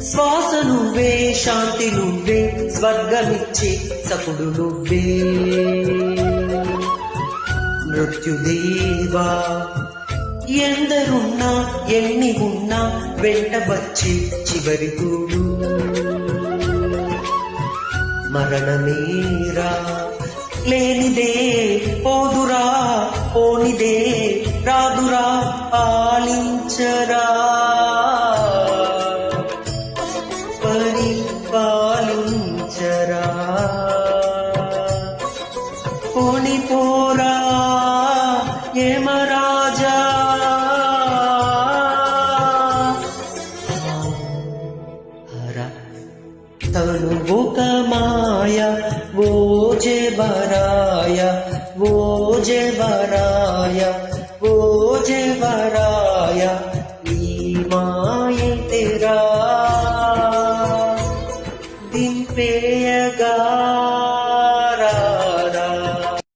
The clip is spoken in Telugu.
శ్వాస నువ్వే, శాంతి నువ్వే, స్వర్గమిచ్చే సకుడు నువ్వే. మృత్యుదేవా ఎందరున్నా ఎన్ని ఉన్నా వెంట వచ్చే చివరి తోడు. మరణమేరా లేనిదే పోదురా, పోనిదే రాదురా, పాలించరా పరిపాలించరా. పోనిపోరా యమరాజా, తను ఒక మాయ ఓ జబరాయ, ఓ జబరాయ, ఓ జబరాయ, ఈ మాయ తెరా దింపేయగా.